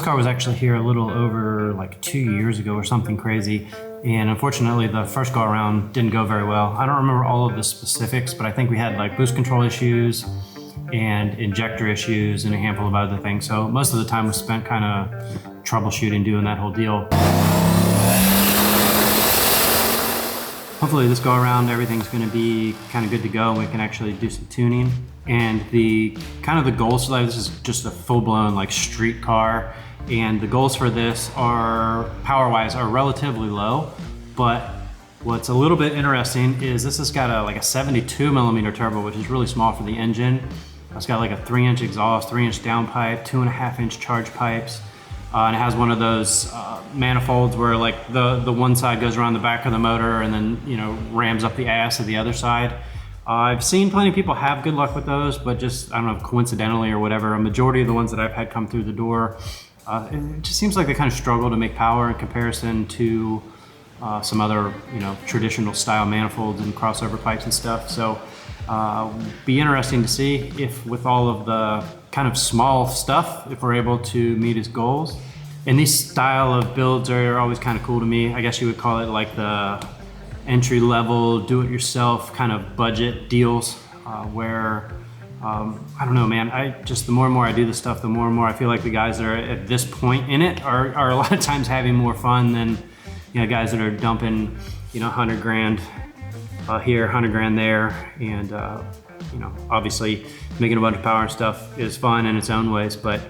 car was actually here a little over like 2 years ago or something crazy. And unfortunately, the first go around didn't go very well. I don't remember all of the specifics, but I think we had like boost control issues and injector issues and a handful of other things. So most of the time was spent kind of troubleshooting, doing that whole deal. Hopefully this go around, everything's gonna be kind of good to go and we can actually do some tuning. And the kind of the goals, so this is just a full-blown like street car. And the goals for this are, power-wise, are relatively low. But what's a little bit interesting is this has got like a 72 millimeter turbo, which is really small for the engine. It's got like a 3-inch exhaust, 3-inch downpipe, 2.5-inch charge pipes. And it has one of those manifolds where like the one side goes around the back of the motor and then, you know, rams up the ass of the other side. I've seen plenty of people have good luck with those, but just, I don't know, coincidentally or whatever, a majority of the ones that I've had come through the door, it just seems like they kind of struggle to make power in comparison to some other, you know, traditional style manifolds and crossover pipes and stuff. So be interesting to see if with all of the kind of small stuff, if we're able to meet his goals. And these style of builds are always kind of cool to me. I guess you would call it like the entry level, do it yourself kind of budget deals where, I don't know, man, the more and more I do this stuff, the more and more I feel like the guys that are at this point in it are a lot of times having more fun than, you know, guys that are dumping, you know, 100 grand here, 100 grand there. And, you know, obviously making a bunch of power and stuff is fun in its own ways, but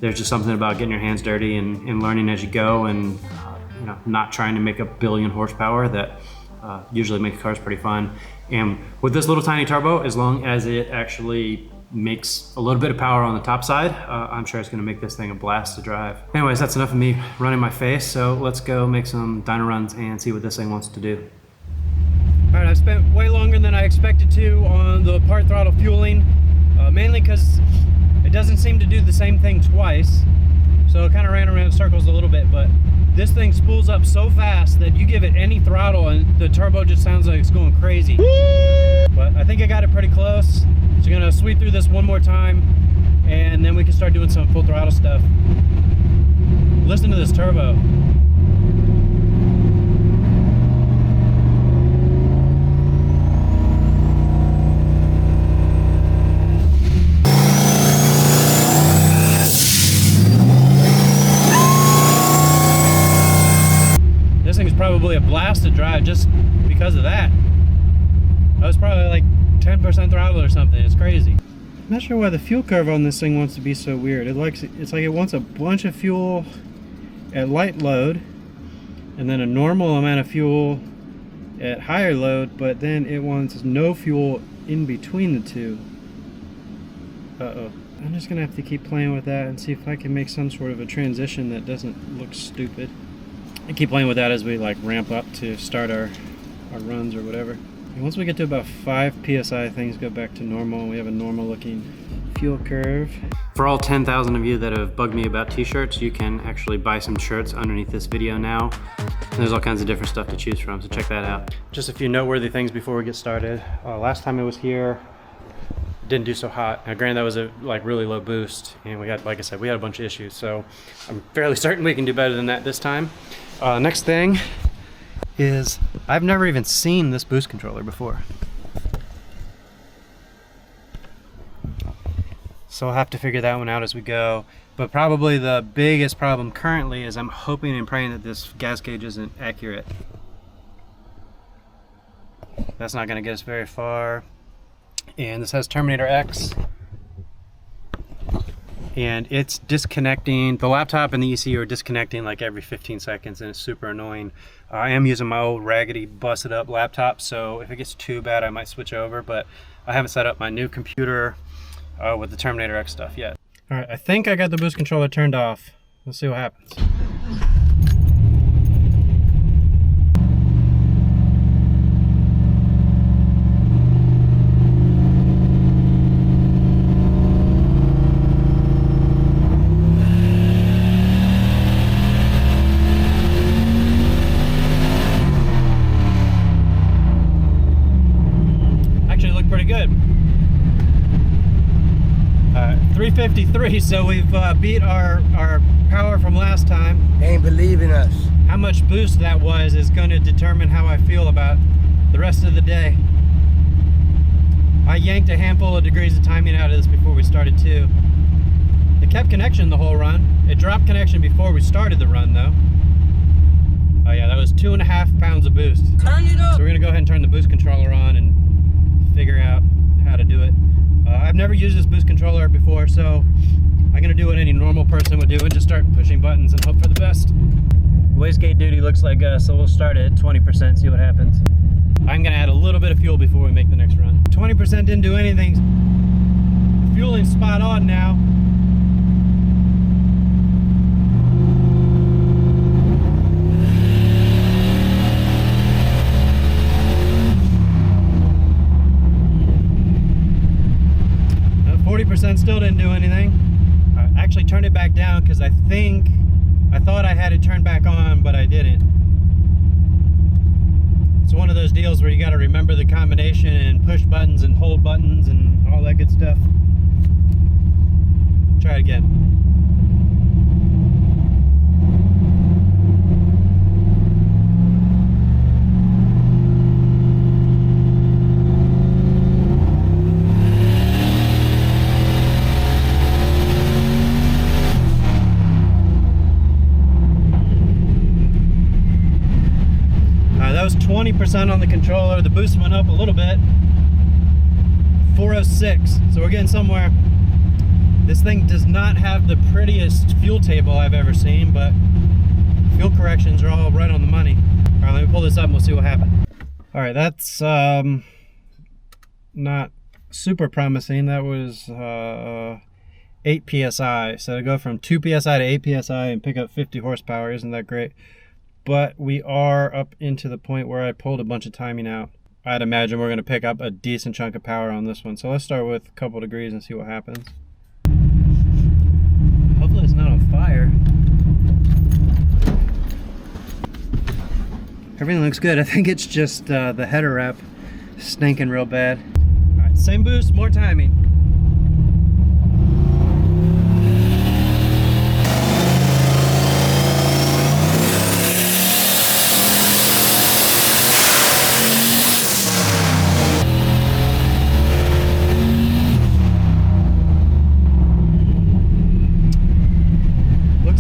there's just something about getting your hands dirty and learning as you go and, you know, not trying to make a billion horsepower that usually makes cars pretty fun. And with this little tiny turbo, as long as it actually makes a little bit of power on the top side, I'm sure it's gonna make this thing a blast to drive. Anyways, that's enough of me running my face, so let's go make some dyno runs and see what this thing wants to do. All right, I've spent way longer than I expected to on the part throttle fueling, mainly because it doesn't seem to do the same thing twice. So it kind of ran around in circles a little bit, but this thing spools up so fast that you give it any throttle and the turbo just sounds like it's going crazy. But I think I got it pretty close. So I'm gonna sweep through this one more time and then we can start doing some full throttle stuff. Listen to this turbo. Probably a blast to drive just because of that. I was probably like 10% throttle or something. It's crazy. I'm not sure why the fuel curve on this thing wants to be so weird. It's like it wants a bunch of fuel at light load and then a normal amount of fuel at higher load, but then it wants no fuel in between the two. I'm just gonna have to keep playing with that and see if I can make some sort of a transition that doesn't look stupid. I keep playing with that as we like ramp up to start our runs or whatever. And once we get to about 5 PSI, things go back to normal and we have a normal looking fuel curve. For all 10,000 of you that have bugged me about t-shirts, you can actually buy some shirts underneath this video now. And there's all kinds of different stuff to choose from, so check that out. Just a few noteworthy things before we get started. Last time I was here, didn't do so hot. Now granted, that was a like really low boost and we had, like I said, we had a bunch of issues. So I'm fairly certain we can do better than that this time. Next thing is I've never even seen this boost controller before. So I'll have to figure that one out as we go. But probably the biggest problem currently is I'm hoping and praying that this gas gauge isn't accurate. That's not gonna get us very far. And this has Terminator X. And it's disconnecting. The laptop and the ECU are disconnecting like every 15 seconds and it's super annoying. I am using my old raggedy busted up laptop, so if it gets too bad I might switch over, but I haven't set up my new computer with the Terminator X stuff yet. All right, I think I got the boost controller turned off. Let's see what happens. 353, so we've beat our power from last time. They ain't believing us. How much boost that was is going to determine how I feel about the rest of the day. I yanked a handful of degrees of timing out of this before we started too. It kept connection the whole run. It dropped connection before we started the run though. Oh yeah, that was 2.5 pounds of boost. Turn it up! So we're gonna go ahead and turn the boost controller on and figure out how to do it. I've never used this boost controller before, so I'm gonna do what any normal person would do and just start pushing buttons and hope for the best. Wastegate duty looks like us, so we'll start at 20%, see what happens. I'm gonna add a little bit of fuel before we make the next run. 20% didn't do anything. The fueling's spot on now. Still didn't do anything. I actually turned it back down because I thought I had it turned back on, but I didn't. It's one of those deals where you got to remember the combination and push buttons and hold buttons and all that good stuff. Try it again. That was 20% on the controller. The boost went up a little bit. 406, so we're getting somewhere. This thing does not have the prettiest fuel table I've ever seen, but fuel corrections are all right on the money. All right, let me pull this up and we'll see what happens. All right, that's not super promising. That was 8 PSI. So to go from 2 PSI to 8 PSI and pick up 50 horsepower isn't that great. But we are up into the point where I pulled a bunch of timing out. I'd imagine we're going to pick up a decent chunk of power on this one. So let's start with a couple degrees and see what happens. Hopefully it's not on fire. Everything looks good. I think it's just the header wrap stinking real bad. All right, same boost, more timing.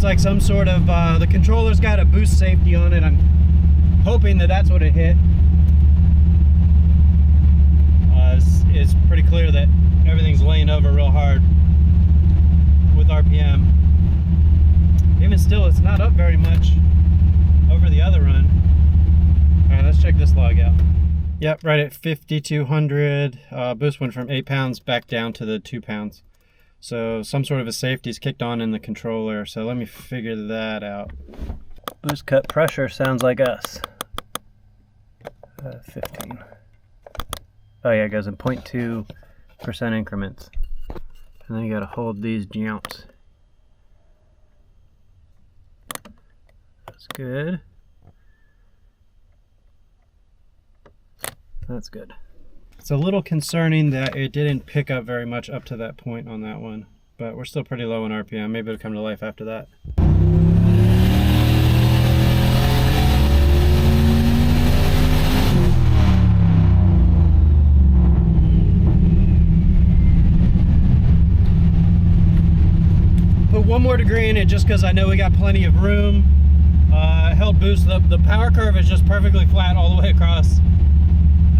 Like some sort of the controller's got a boost safety on it. I'm hoping that that's what it hit. It's pretty clear that everything's laying over real hard with RPM. Even still, it's not up very much over the other run. All right, let's check this log out. Yep, right at 5,200. Boost went from 8 pounds back down to the 2 pounds. So some sort of a safety is kicked on in the controller. So let me figure that out. Boost cut pressure sounds like us. 15. Oh yeah, it goes in 0.2% increments. And then you gotta hold these jumps. That's good. That's good. It's a little concerning that it didn't pick up very much up to that point on that one, but we're still pretty low in RPM. Maybe it'll come to life after that. Put one more degree in it just because I know we got plenty of room. Held boost. The power curve is just perfectly flat all the way across.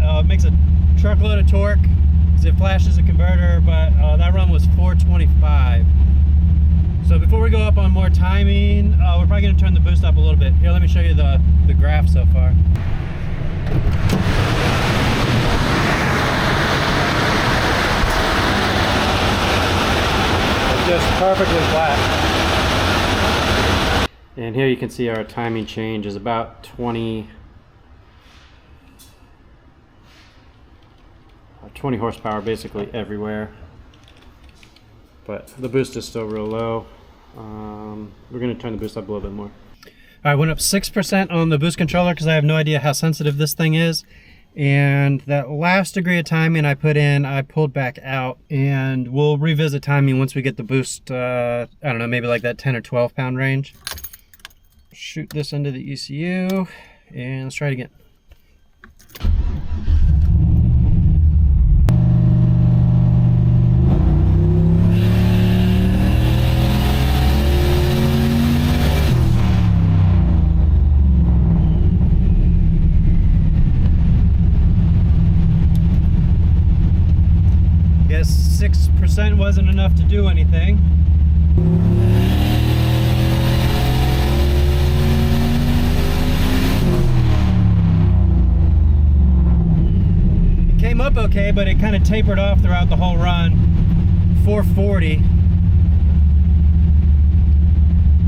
It makes a truckload of torque because it flashes a converter, but that run was 425. So before we go up on more timing, we're probably going to turn the boost up a little bit. Here, let me show you the graph so far. It's just perfectly flat. And here you can see our timing change is about 20 horsepower basically everywhere, but the boost is still real low. We're going to turn the boost up a little bit more. I went up 6% on the boost controller because I have no idea how sensitive this thing is, And that last degree of timing I put in, I pulled back out, and we'll revisit timing once we get the boost, I don't know, maybe like that 10 or 12 pound range. Shoot this into the ECU, and let's try it again. Guess 6% wasn't enough to do anything. It came up okay, but it kind of tapered off throughout the whole run. 440.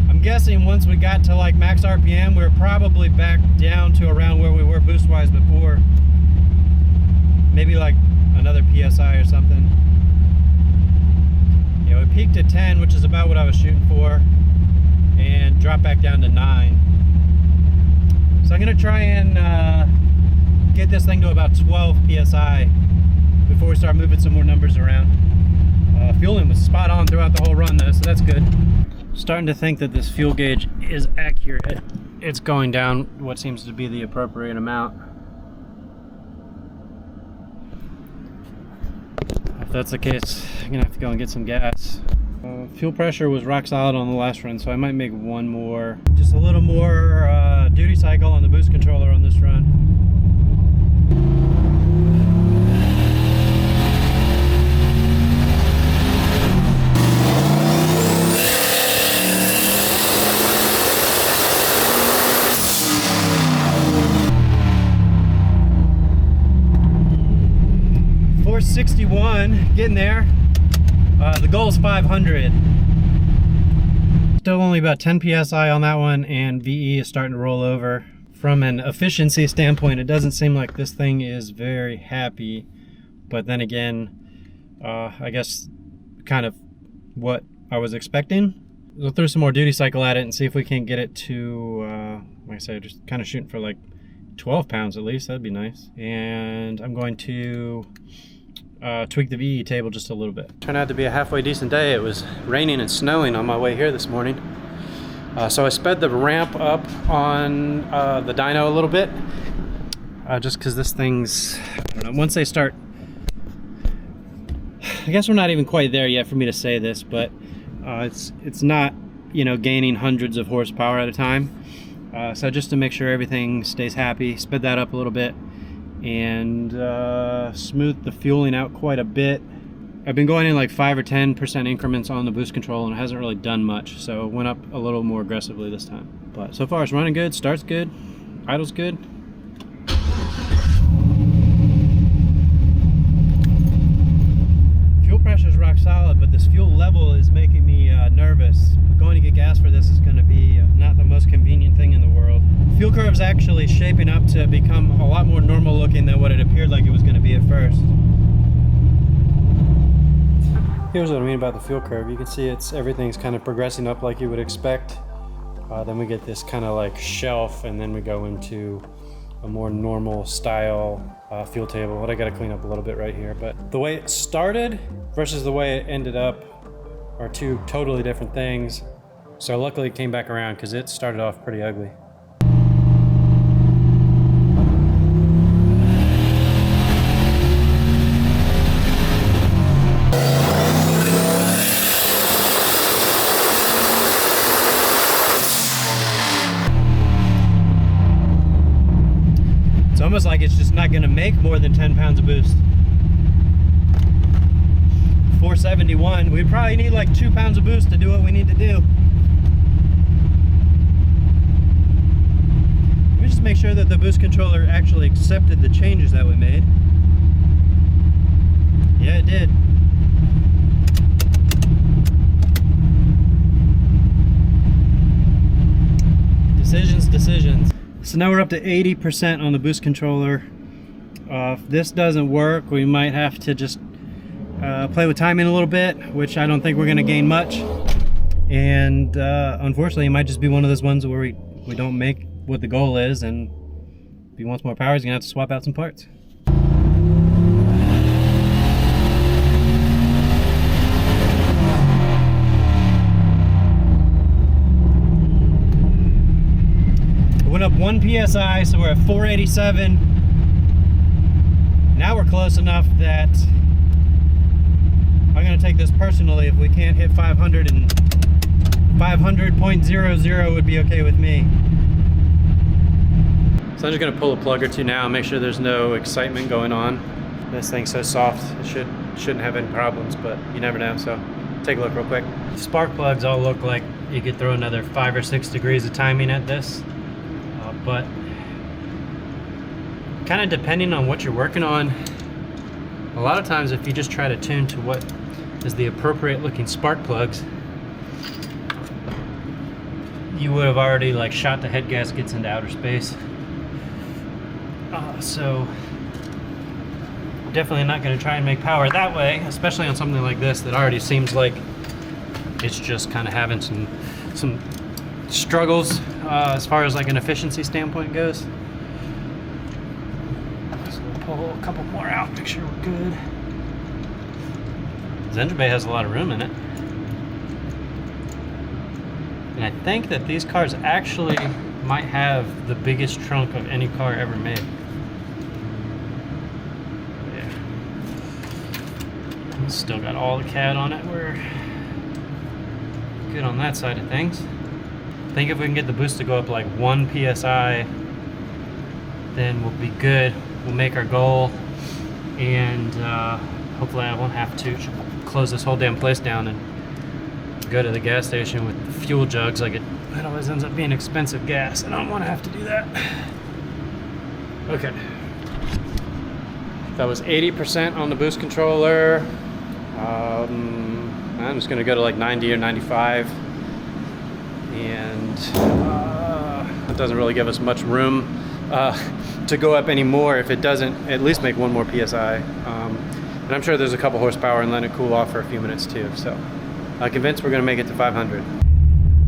I'm guessing once we got to like max RPM, we were probably back down to around where we were boost-wise before. Maybe like another PSI or something. You know, it peaked at 10, which is about what I was shooting for, and dropped back down to 9. So I'm gonna try and get this thing to about 12 PSI before we start moving some more numbers around. Fueling was spot on throughout the whole run though, so that's good. Starting to think that this fuel gauge is accurate. It's going down what seems to be the appropriate amount. If that's the case, I'm gonna have to go and get some gas. Fuel pressure was rock solid on the last run, so I might make one more, just a little more duty cycle on the boost controller on this run. .61, getting there. The goal is 500. Still only about 10 PSI on that one, and VE is starting to roll over. From an efficiency standpoint, it doesn't seem like this thing is very happy, but then again, I guess kind of what I was expecting. We'll throw some more duty cycle at it and see if we can get it to, like I said, just kind of shooting for like 12 pounds at least. That'd be nice. And I'm going to tweak the VE table just a little bit. Turned out to be a halfway decent day. It was raining and snowing on my way here this morning. So I sped the ramp up on the dyno a little bit, just because this thing's, I don't know, once they start, I guess we're not even quite there yet for me to say this, but it's not, you know, gaining hundreds of horsepower at a time. So just to make sure everything stays happy, sped that up a little bit, and smoothed the fueling out quite a bit. I've been going in like 5 or 10% increments on the boost control, and it hasn't really done much, so went up a little more aggressively this time. But so far it's running good, starts good, idle's good. Fuel pressure's rock solid, but this fuel level is making me nervous. Going to get gas for this is going to be not the most convenient thing in the world. Fuel curve's actually shaping up to become a lot more normal looking than what it appeared like it was going to be at first. Here's what I mean about the fuel curve. You can see everything's kind of progressing up like you would expect. Then we get this kind of like shelf, and then we go into a more normal style fuel table. What I got to clean up a little bit right here, but the way it started versus the way it ended up are two totally different things. So luckily it came back around because it started off pretty ugly. It's almost like it's just not going to make more than 10 pounds of boost. 471, we probably need like 2 pounds of boost to do what we need to do. Let me just make sure that the boost controller actually accepted the changes that we made. Yeah, it did. Decisions. So now we're up to 80% on the boost controller. If this doesn't work, we might have to just play with timing a little bit, which I don't think we're going to gain much. And unfortunately, it might just be one of those ones where we don't make what the goal is, and If he wants more power, he's gonna have to swap out some parts. It went up 1 PSI, so we're at 487. Now we're close enough that I'm gonna take this personally. If we can't hit 500, and 500.00 would be okay with me. So I'm just gonna pull a plug or two now, make sure there's no excitement going on. This thing's so soft, it shouldn't have any problems, but you never know, so take a look real quick. Spark plugs all look like you could throw another 5 or 6 degrees of timing at this, but kind of depending on what you're working on, a lot of times if you just try to tune to what is the appropriate looking spark plugs, you would have already like shot the head gaskets into outer space. So definitely not going to try and make power that way, especially on something like this that already seems like it's just kind of having some struggles as far as like an efficiency standpoint goes. So we'll pull a couple more out, make sure we're good. This engine bay has a lot of room in it. And I think that these cars actually might have the biggest trunk of any car ever made. Yeah. It's still got all the CAD on it. We're good on that side of things. I think if we can get the boost to go up like 1 PSI, then we'll be good. We'll make our goal, and hopefully I won't have to close this whole damn place down and go to the gas station with the fuel jugs. Like it always ends up being expensive gas. I don't want to have to do that. Okay. That was 80% on the boost controller. I'm just going to go to like 90 or 95. And it doesn't really give us much room to go up anymore if it doesn't at least make 1 more PSI. And I'm sure there's a couple horsepower and let it cool off for a few minutes too. So convinced we're going to make it to 500. All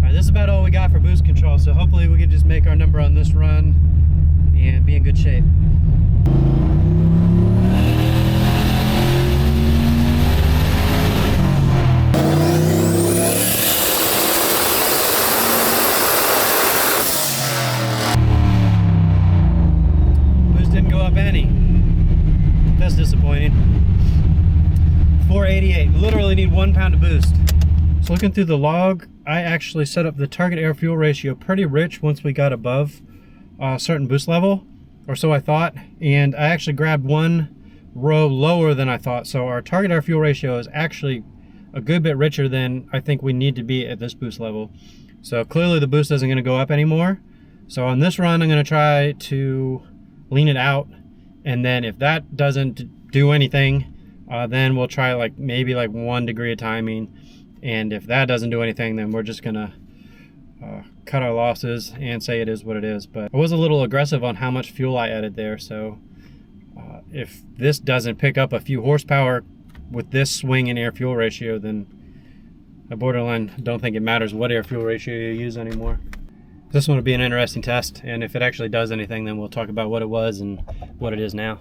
right, this is about all we got for boost control. So hopefully we can just make our number on this run and be in good shape. Boost didn't go up any. That's disappointing. 488, literally need 1 pound of boost. So looking through the log, I actually set up the target air fuel ratio pretty rich once we got above a certain boost level, or so I thought, and I actually grabbed 1 row lower than I thought, so our target air fuel ratio is actually a good bit richer than I think we need to be at this boost level. So clearly the boost isn't going to go up anymore. So on this run I'm going to try to lean it out, and then if that doesn't do anything, then we'll try like maybe like 1 degree of timing, and if that doesn't do anything, then we're just gonna cut our losses and say it is what it is. But I was a little aggressive on how much fuel I added there, so if this doesn't pick up a few horsepower with this swing in air fuel ratio, then I borderline don't think it matters what air fuel ratio you use anymore. This one will be an interesting test, and if it actually does anything, then we'll talk about what it was and what it is now.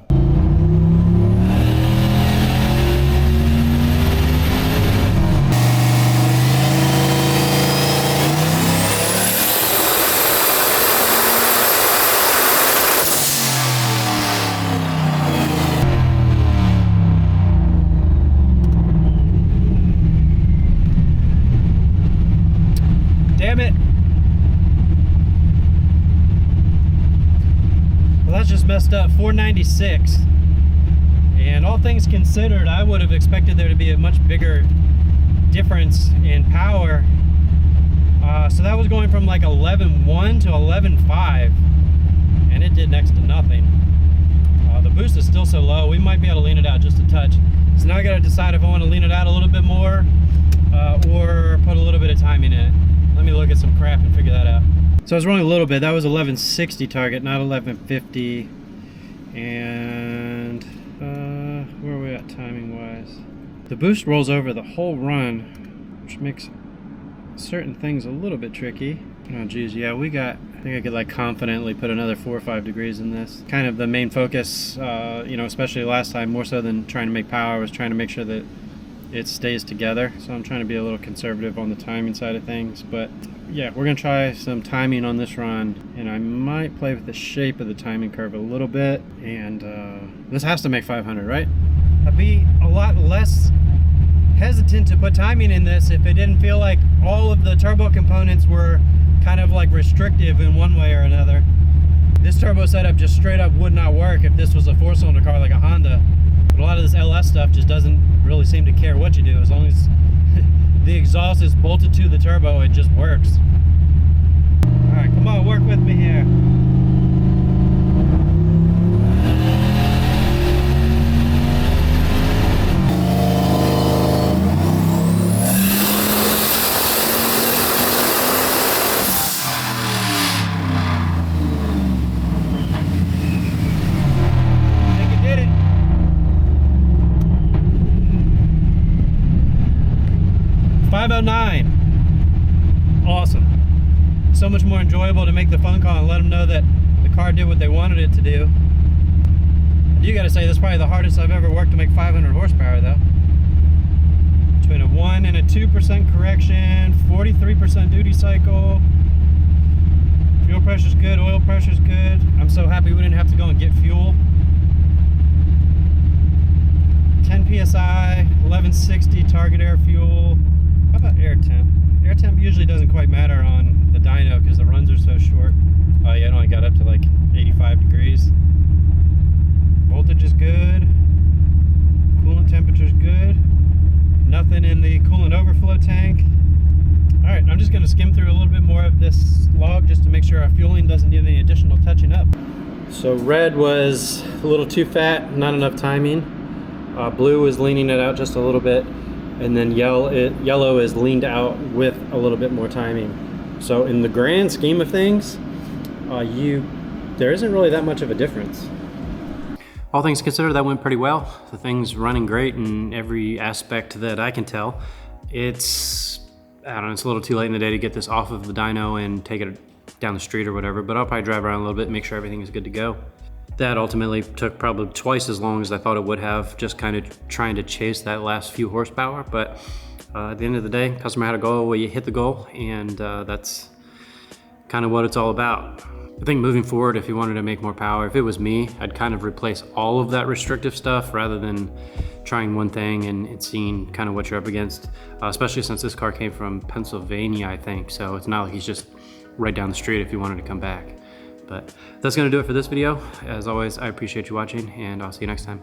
Damn it! Well, that's just messed up. 496. And all things considered, I would have expected there to be a much bigger difference in power. So that was going from like 11.1 to 11.5, and it did next to nothing. The boost is still so low, we might be able to lean it out just a touch. So now I gotta decide if I want to lean it out a little bit more or put a little bit of timing in it. Let me look at some crap and figure that out. So I was wrong a little bit. That was 1160 target, not 1150. And where are we at timing wise? The boost rolls over the whole run, which makes certain things a little bit tricky. Oh geez, yeah, we got think I could like confidently put another 4 or 5 degrees in this. Kind of the main focus, you know, especially last time, more so than trying to make power, was trying to make sure that it stays together. So I'm trying to be a little conservative on the timing side of things. But yeah, we're gonna try some timing on this run, and I might play with the shape of the timing curve a little bit. And this has to make 500, right? I'd be a lot less hesitant to put timing in this if it didn't feel like all of the turbo components were kind of like restrictive in one way or another. This turbo setup just straight up would not work if this was a 4-cylinder car like a Honda. But a lot of this LS stuff just doesn't really seem to care what you do. As long as the exhaust is bolted to the turbo, it just works. All right, come on, work with me here. I think you did it. .509. Awesome. So much more enjoyable to make the phone call and let them know that the car did what they wanted it to do. You gotta say, that's probably the hardest I've ever worked to make 500 horsepower though. Between a 1 and a 2% correction, 43% duty cycle. Fuel pressure's good, oil pressure's good. I'm so happy we didn't have to go and get fuel. 10 PSI, 1160 target air fuel. How about air temp? Air temp usually doesn't quite matter on the dyno because the runs are so short. Oh yeah, it only got up to like 85 degrees. Voltage is good. Coolant temperature's good. Nothing in the coolant overflow tank. All right, I'm just gonna skim through a little bit more of this log just to make sure our fueling doesn't need any additional touching up. So red was a little too fat, not enough timing. Blue was leaning it out just a little bit. And then yellow is leaned out with a little bit more timing. So in the grand scheme of things, there isn't really that much of a difference. All things considered, that went pretty well. The thing's running great in every aspect that I can tell. It's, I don't know, it's a little too late in the day to get this off of the dyno and take it down the street or whatever, but I'll probably drive around a little bit, make sure everything is good to go. That ultimately took probably twice as long as I thought it would have, just kind of trying to chase that last few horsepower. But at the end of the day, customer had a goal, well, you hit the goal, and that's kind of what it's all about. I think moving forward, if you wanted to make more power, if it was me, I'd kind of replace all of that restrictive stuff rather than trying one thing and seeing kind of what you're up against, especially since this car came from Pennsylvania, I think. So it's not like he's just right down the street if you wanted to come back. But that's gonna do it for this video. As always, I appreciate you watching, and I'll see you next time.